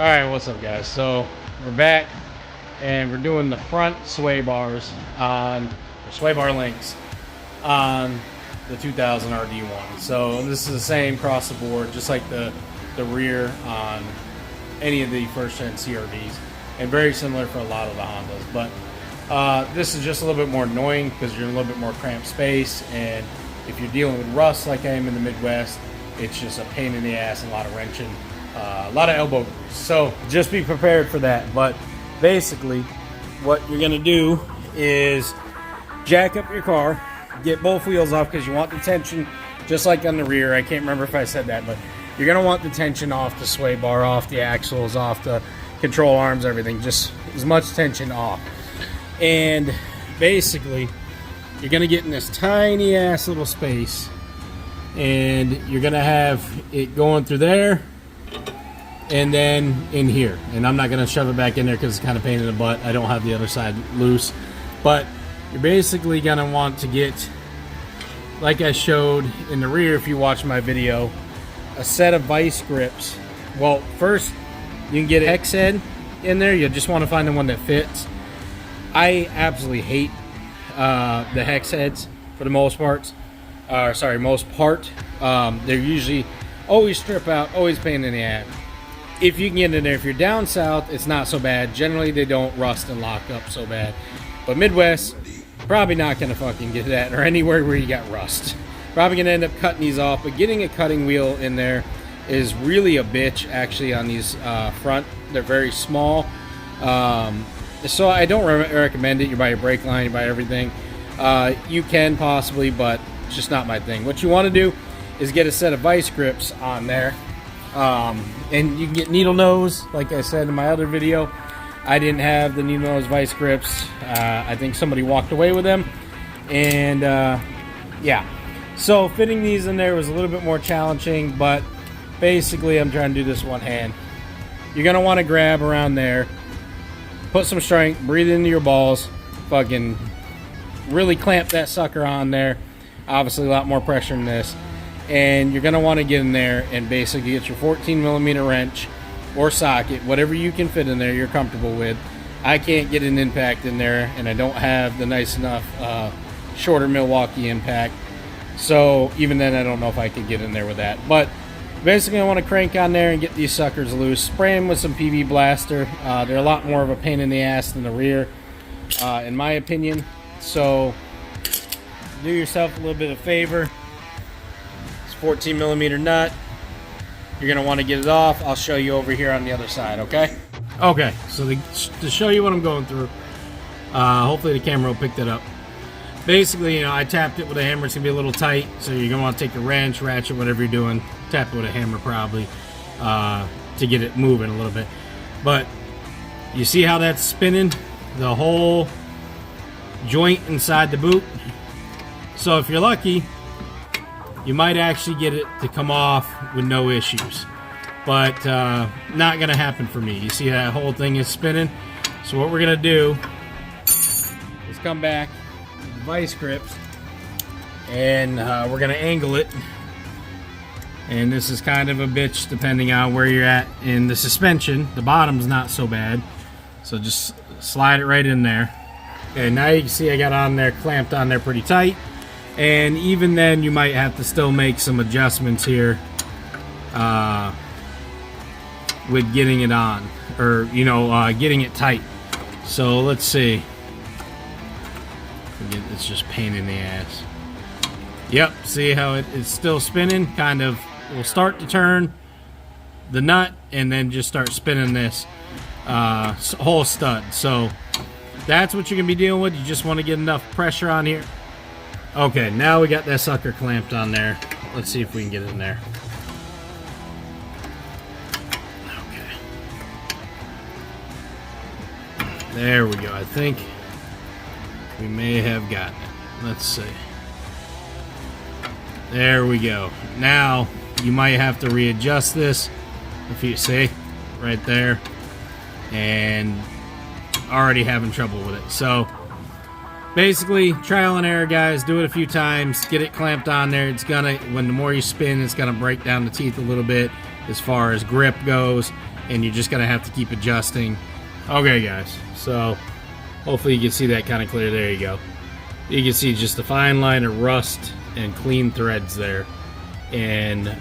Alright, what's up guys? So we're back and we're doing the front sway bars on the sway bar links on the 2000 RD1. So this is the same across the board, just like the rear on any of the first gen CRVs, and very similar for a lot of the Hondas. But this is just a little bit more annoying because you're in a little bit more cramped space, and if you're dealing with rust like I am in the Midwest, it's just a pain in the ass and a lot of wrenching. A lot of elbow grease, so just be prepared for that. But basically what you're going to do is jack up your car, get both wheels off because you want the tension just like on the rear. I can't remember if I said that, but you're going to want the tension off the sway bar, off the axles, off the control arms, everything, just as much tension off. And basically you're going to get in this tiny ass little space, and you're going to have it going through there and then in here. And I'm not going to shove it back in there because it's kind of pain in the butt. I don't have the other side loose. But you're basically going to want to get, like I showed in the rear if you watch my video, a set of vice grips. Well, first you can get a hex head in there. You just want to find the one that fits. I absolutely hate the hex heads for the most part. Most part. They're usually always strip out, always pain in the ass. If you can get in there, if you're down south, it's not so bad. Generally, they don't rust and lock up so bad. But Midwest, probably not going to fucking get that, or anywhere where you got rust. Probably going to end up cutting these off, but getting a cutting wheel in there is really a bitch, actually, on these front. They're very small. So I don't recommend it. You buy your brake line, you buy everything. You can possibly, but it's just not my thing. What you want to do is get a set of vice grips on there. And you can get needle nose, like I said in my other video. I didn't have the needle nose vice grips. I think somebody walked away with them. And yeah, so fitting these in there was a little bit more challenging, but basically I'm trying to do this one hand. You're going to want to grab around there, put some strength, breathe into your balls, fucking really clamp that sucker on there. Obviously a lot more pressure than this. And you're going to want to get in there and basically get your 14mm wrench or socket, whatever you can fit in there you're comfortable with. I can't get an impact in there, and I don't have the nice enough shorter Milwaukee impact. So even then, I don't know if I could get in there with that. But basically, I want to crank on there and get these suckers loose. Spray them with some PB Blaster. They're a lot more of a pain in the ass than the rear, in my opinion. So do yourself a little bit of favor. 14mm nut. You're going to want to get it off. I'll show you over here on the other side, okay? Okay, so to show you what I'm going through, hopefully the camera will pick that up. Basically, you know, I tapped it with a hammer. It's going to be a little tight, so you're going to want to take a wrench, ratchet, whatever you're doing, tap it with a hammer probably to get it moving a little bit. But you see how that's spinning? The whole joint inside the boot. So if you're lucky, you might actually get it to come off with no issues, but not gonna happen for me. You see that whole thing is spinning. So what we're gonna do is come back with the vice grips, and we're gonna angle it. And this is kind of a bitch depending on where you're at in the suspension. The bottom's not so bad, so just slide it right in there. Okay, now you can see I got on there, clamped on there pretty tight. And even then, you might have to still make some adjustments here with getting it on, or you know, getting it tight. So let's see. It's just pain in the ass. Yep, see how it's still spinning? Kind of. We'll start to turn the nut and then just start spinning this whole stud. So that's what you're gonna be dealing with. You just want to get enough pressure on here. Okay, now we got that sucker clamped on there. Let's see if we can get in there. Okay. There we go. I think we may have gotten it. Let's see. There we go. Now, you might have to readjust this. If you see, right there. And already having trouble with it. So, basically, trial and error, guys. Do it a few times. Get it clamped on there. It's gonna, when the more you spin, it's gonna break down the teeth a little bit as far as grip goes. and you're just gonna have to keep adjusting. Okay guys, so hopefully you can see that kind of clear. There you go. You can see just a fine line of rust and clean threads there. And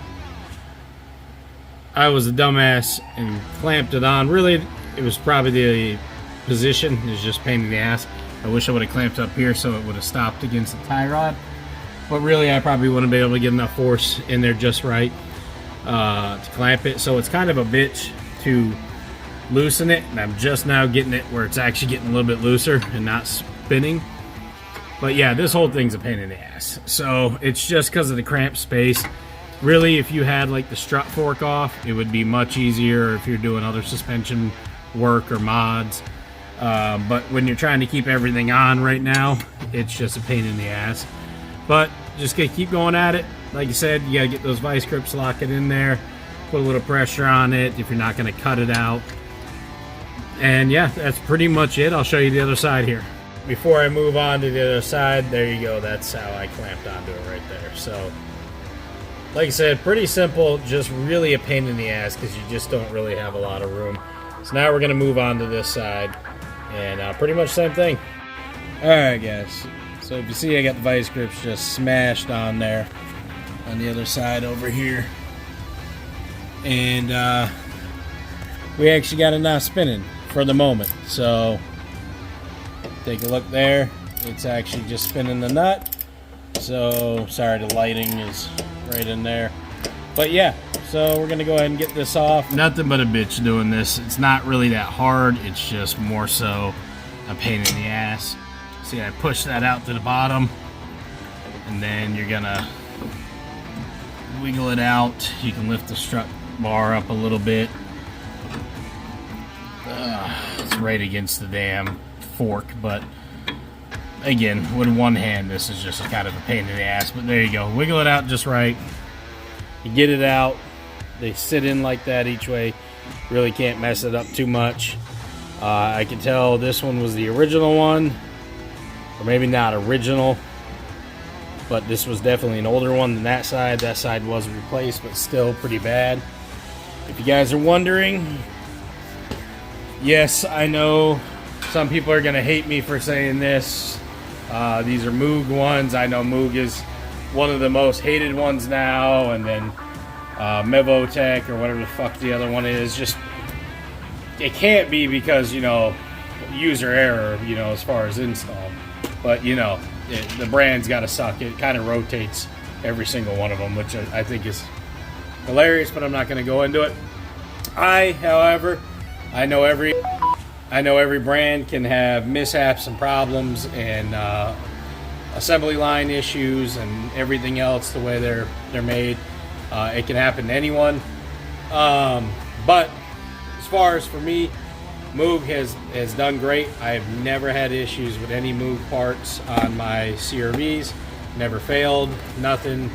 I was a dumbass and clamped it on. Really, it was probably the position. It was just a pain in the ass. I wish I would have clamped up here so it would have stopped against the tie rod. But really, I probably wouldn't be able to get enough force in there just right to clamp it. So it's kind of a bitch to loosen it. And I'm just now getting it where it's actually getting a little bit looser and not spinning. But yeah, this whole thing's a pain in the ass. So it's just because of the cramped space. Really, if you had like the strut fork off, it would be much easier if you're doing other suspension work or mods. But when you're trying to keep everything on right now, it's just a pain in the ass. But just gonna keep going at it. Like I said, you gotta get those vice grips, lock it in there, put a little pressure on it if you're not gonna cut it out. And yeah, that's pretty much it. I'll show you the other side here. Before I move on to the other side, there you go. That's how I clamped onto it right there. So, like I said, pretty simple, just really a pain in the ass because you just don't really have a lot of room. So now we're gonna move on to this side, and pretty much same thing. All right, guys. So if you see, I got the vice grips just smashed on there on the other side over here, and we actually got it now spinning for the moment. So take a look there. It's actually just spinning the nut. So sorry, the lighting is right in there. But yeah, so we're gonna go ahead and get this off. Nothing but a bitch doing this. It's not really that hard. It's just more so a pain in the ass. See, I push that out to the bottom, and then you're gonna wiggle it out. You can lift the strut bar up a little bit. It's right against the damn fork, but again, with one hand, this is just kind of a pain in the ass. But there you go. Wiggle it out just right. You get it out. They sit in like that each way. Really can't mess it up too much. I can tell this one was the original one, or maybe not original, but this was definitely an older one than that side. That side was replaced, but still pretty bad. If you guys are wondering, yes, I know some people are gonna hate me for saying this. These are Moog ones. I know Moog is one of the most hated ones now, and then Mevotech or whatever the fuck the other one is. Just, it can't be because, you know, user error, you know, as far as install. But, you know, the brand's got to suck. It kind of rotates every single one of them, which I think is hilarious, but I'm not going to go into it. However, I know every brand can have mishaps and problems and assembly line issues and everything else the way they're made. It can happen to anyone. But as far as for me, Moog has done great. I've never had issues with any Moog parts on my CRVs. Never failed, nothing.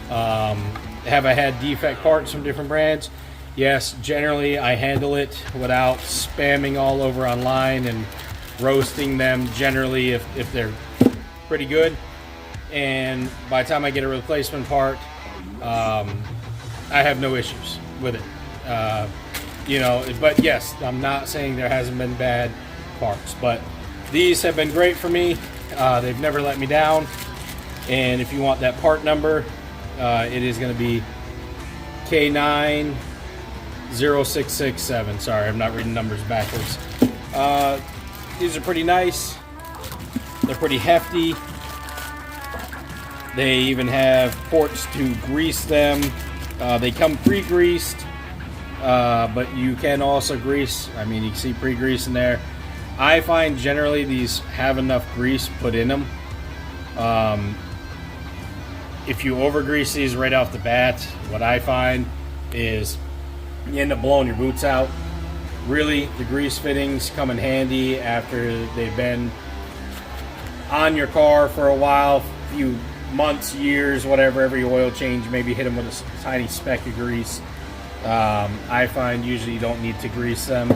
Have I had defect parts from different brands? Yes, generally I handle it without spamming all over online and roasting them generally if they're pretty good. And by the time I get a replacement part, I have no issues with it. You know, but yes, I'm not saying there hasn't been bad parts, but these have been great for me. They've never let me down. And if you want that part number, it is going to be K90667. Sorry, I'm not reading numbers backwards. These are pretty nice. They're pretty hefty. They even have ports to grease them. They come pre-greased, but you can also grease. I mean, you can see pre-grease in there. I find generally these have enough grease put in them. If you over-grease these right off the bat, what I find is you end up blowing your boots out. Really, the grease fittings come in handy after they've been on your car for a while, few months, years, whatever. Every oil change, maybe hit them with a tiny speck of grease. I find usually you don't need to grease them.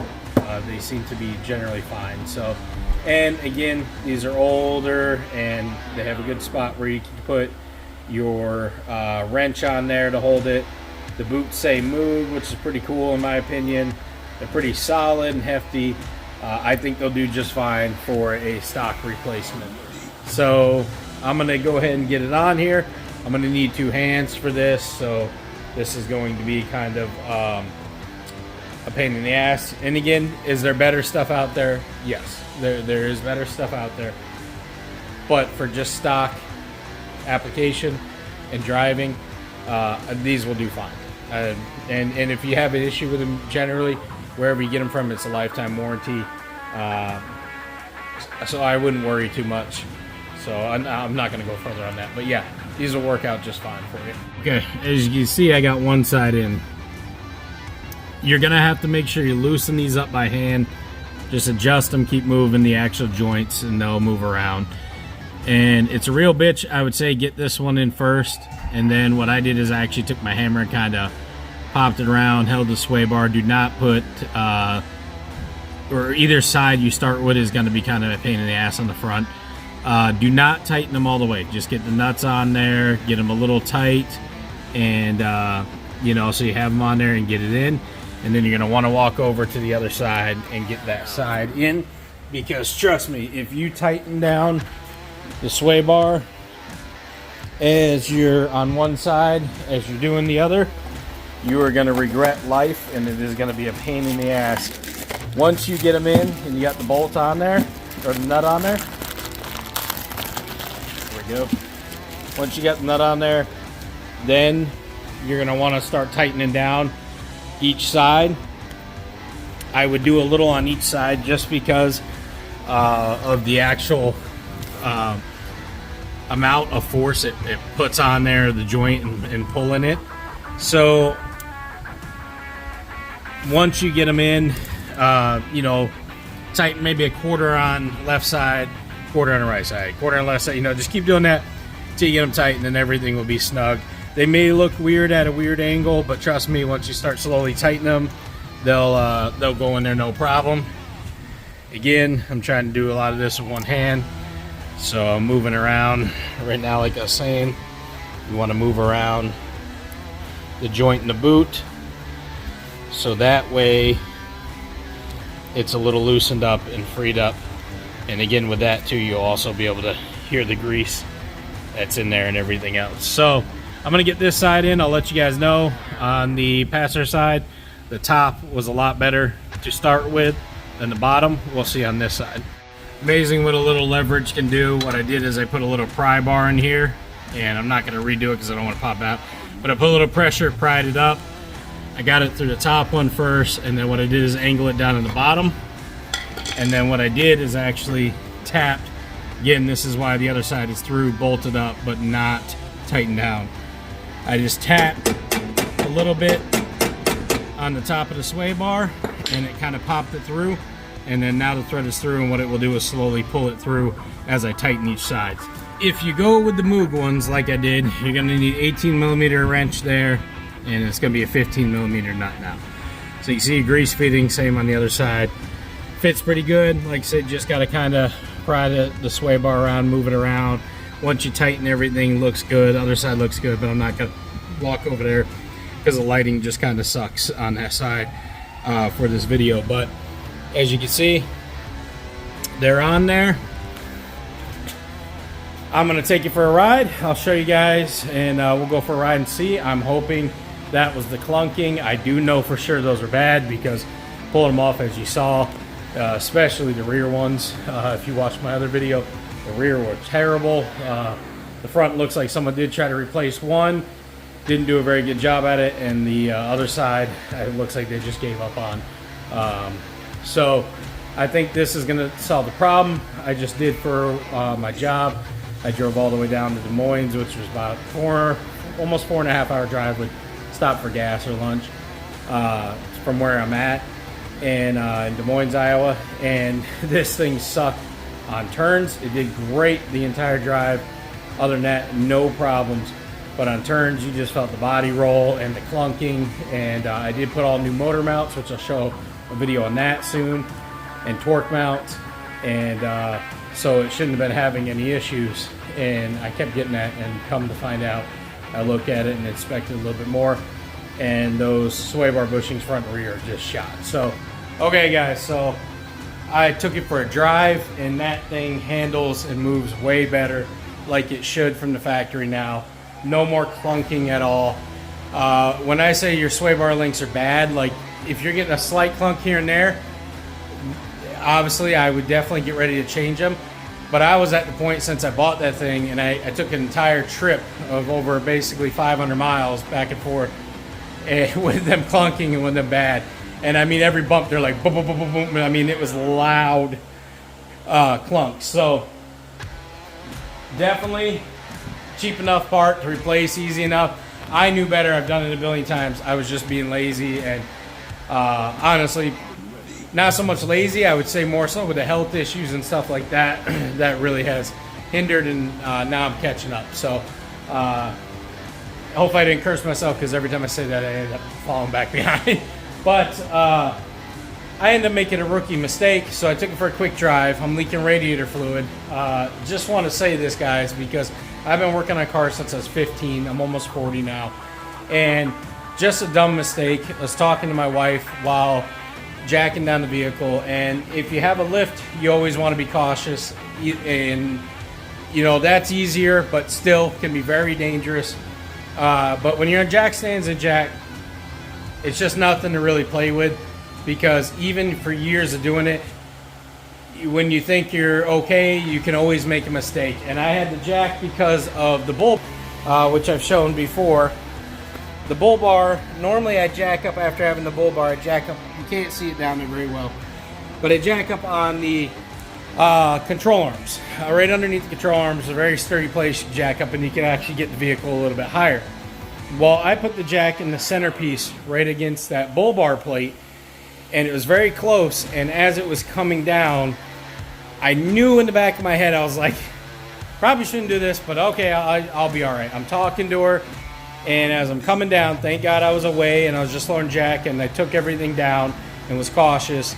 They seem to be generally fine. So, and again, these are older and they have a good spot where you can put your wrench on there to hold it. The boots say Moog, which is pretty cool in my opinion. They're pretty solid and hefty. I think they'll do just fine for a stock replacement. So I'm gonna go ahead and get it on here. I'm gonna need 2 hands for this, so this is going to be kind of a pain in the ass. And again, is there better stuff out there? Yes, there is better stuff out there. But for just stock application and driving, these will do fine. And if you have an issue with them, generally, wherever you get them from, it's a lifetime warranty. So I wouldn't worry too much. So I'm not going to go further on that. But yeah, these will work out just fine for you. Okay, as you can see, I got one side in. You're going to have to make sure you loosen these up by hand. Just adjust them, keep moving the actual joints, and they'll move around. And it's a real bitch. I would say get this one in first. And then what I did is I actually took my hammer and kind of popped it around, held the sway bar. Do not put, or either side you start with is going to be kind of a pain in the ass on the front. Do not tighten them all the way. Just get the nuts on there, get them a little tight, and you know, so you have them on there and get it in. And then you're going to want to walk over to the other side and get that side in, because trust me, if you tighten down the sway bar as you're on one side as you're doing the other, you are going to regret life, and it is going to be a pain in the ass. Once you get them in and you got the bolt on there, or the nut on there, there we go. Once you got the nut on there, then you're going to want to start tightening down each side. I would do a little on each side just because of the actual amount of force it puts on there, the joint, and pulling it. So once you get them in, you know, tighten maybe a quarter on left side, quarter on the right side, quarter on the left side. You know, just keep doing that till you get them tightened, and everything will be snug. They may look weird at a weird angle, but trust me, once you start slowly tightening them, they'll go in there no problem. Again, I'm trying to do a lot of this with one hand, so I'm moving around right now. Like I was saying, you want to move around the joint in the boot, so that way it's a little loosened up and freed up. And again, with that too, you'll also be able to hear the grease that's in there and everything else. So I'm gonna get this side in. I'll let you guys know. On the passenger side, the top was a lot better to start with than the bottom. We'll see on this side. Amazing what a little leverage can do. What I did is I put a little pry bar in here, and I'm not gonna redo it because I don't want to pop out, but I put a little pressure, pried it up. I got it through the top one first, and then what I did is angle it down in the bottom. And then what I did is actually tapped. Again, this is why the other side is through, bolted up, but not tightened down. I just tapped a little bit on the top of the sway bar, and it kind of popped it through. And then now the thread is through, and what it will do is slowly pull it through as I tighten each side. If you go with the Moog ones like I did, you're going to need 18mm wrench there, and it's going to be a 15mm nut now. So you see grease fitting, same on the other side. Fits pretty good. Like I said, just got to kind of pry the sway bar around, move it around. Once you tighten everything, looks good. Other side looks good, but I'm not going to walk over there because the lighting just kind of sucks on that side for this video. But as you can see, they're on there. I'm going to take you for a ride. I'll show you guys, and we'll go for a ride and see. I'm hoping that was the clunking. I do know for sure those are bad because pulling them off, as you saw, especially the rear ones. If you watched my other video, the rear were terrible. The front looks like someone did try to replace one, didn't do a very good job at it, and the other side, it looks like they just gave up on. So I think this is going to solve the problem. I just did for my job. I drove all the way down to Des Moines, which was about almost 4.5 hour drive with stop for gas or lunch from where I'm at, and in Des Moines, Iowa. And this thing sucked on turns. It did great the entire drive. Other than that, no problems. But on turns, you just felt the body roll and the clunking. And I did put all new motor mounts, which I'll show a video on that soon, and torque mounts. And so it shouldn't have been having any issues. And I kept getting that, and come to find out, I looked at it and inspected a little bit more, and those sway bar bushings front and rear are just shot. So Okay guys, so I took it for a drive, and that thing handles and moves way better like it should from the factory now. No more clunking at all. When I say your sway bar links are bad, like if you're getting a slight clunk here and there, obviously I would definitely get ready to change them. But I was at the point since I bought that thing, and I took an entire trip of over basically 500 miles back and forth with them clunking and with them bad. And I mean, every bump they're like boom, boom, boom, boom, boom. I mean, it was loud clunk. So definitely cheap enough part to replace, easy enough. I knew better. I've done it a billion times. I was just being lazy, and honestly, not so much lazy. I would say more so with the health issues and stuff like that. That really has hindered, and now I'm catching up. So I hope I didn't curse myself, because every time I say that, I end up falling back behind. But I ended up making a rookie mistake, so I took it for a quick drive. I'm leaking radiator fluid. Just want to say this, guys, because I've been working on cars since I was 15. I'm almost 40 now. And just a dumb mistake. I was talking to my wife while jacking down the vehicle, and if you have a lift, you always want to be cautious. And, you know, that's easier, but still can be very dangerous. But when you're on jack stands and jack, it's just nothing to really play with, because even for years of doing it, when you think you're okay, you can always make a mistake. And I had the jack because of the bull, which I've shown before. The bull bar, normally I jack up after having the bull bar. I jack up, you can't see it down there very well, but I jack up on the control arms. Right underneath the control arms, a very sturdy place you jack up, and you can actually get the vehicle a little bit higher. Well, I put the jack in the centerpiece right against that bull bar plate, and it was very close, and as it was coming down, I knew in the back of my head, I was like, probably shouldn't do this, but okay, I'll be all right. I'm talking to her, and as I'm coming down, thank God I was away, and I was just throwing jack, and I took everything down and was cautious.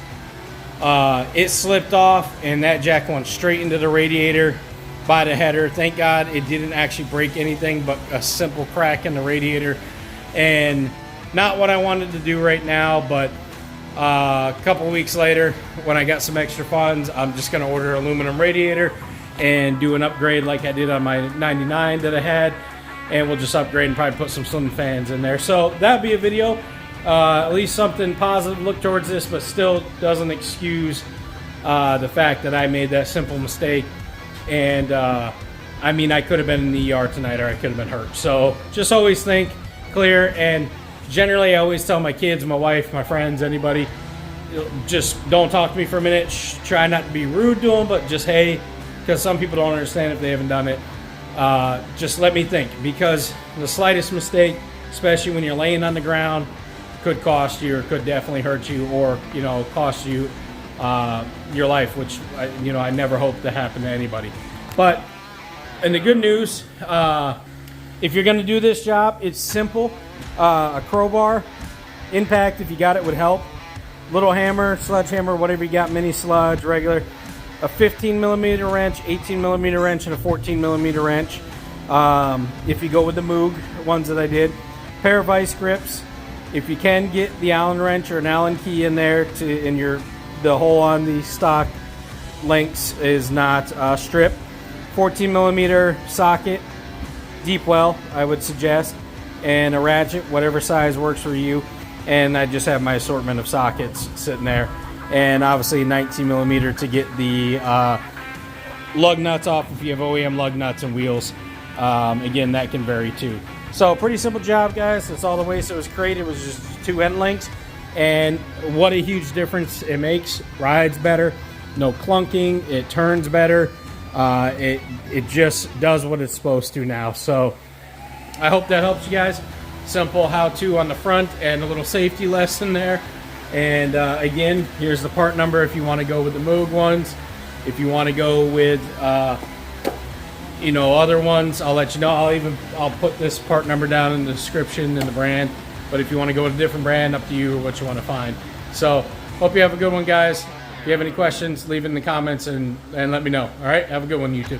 It slipped off, and that jack went straight into the radiator by the header. Thank God it didn't actually break anything, but a simple crack in the radiator. And not what I wanted to do right now, but a couple weeks later, when I got some extra funds, I'm just going to order an aluminum radiator and do an upgrade like I did on my 99 that I had, and we'll just upgrade and probably put some slim fans in there. So that'd be a video, at least something positive look towards this, but still doesn't excuse the fact that I made that simple mistake. And I mean, I could have been in the ER tonight, or I could have been hurt. So just always think clear. And generally, I always tell my kids, my wife, my friends, anybody, just don't talk to me for a minute. Try not to be rude to them, but just, hey, because some people don't understand if they haven't done it. Just let me think, because the slightest mistake, especially when you're laying on the ground, could cost you, or could definitely hurt you, or, you know, cost you your life, which I never hope to happen to anybody. But and the good news, if you're going to do this job, it's simple. A crowbar, impact, if you got it, would help. Little hammer, sledgehammer, whatever you got, mini sludge, regular. A 15 millimeter wrench, 18 millimeter wrench, and a 14 millimeter wrench. If you go with the Moog ones that I did, pair of vice grips. If you can get the Allen wrench or an Allen key in there, the hole on the stock links is not stripped. 14 millimeter socket, deep well, I would suggest, and a ratchet, whatever size works for you. And I just have my assortment of sockets sitting there, and obviously 19 millimeter to get the lug nuts off if you have OEM lug nuts and wheels. Again, that can vary too. So pretty simple job, guys. That's all the ways it was created, was just 2 end links. And what a huge difference it makes. Rides better, no clunking, it turns better. It just does what it's supposed to now. So I hope that helps you guys. Simple how-to on the front and a little safety lesson there. And again, here's the part number if you want to go with the Moog ones. If you want to go with other ones, I'll let you know. I'll put this part number down in the description and the brand. But if you want to go with a different brand, up to you what you want to find. So hope you have a good one, guys. If you have any questions, leave it in the comments and let me know. All right, have a good one, YouTube.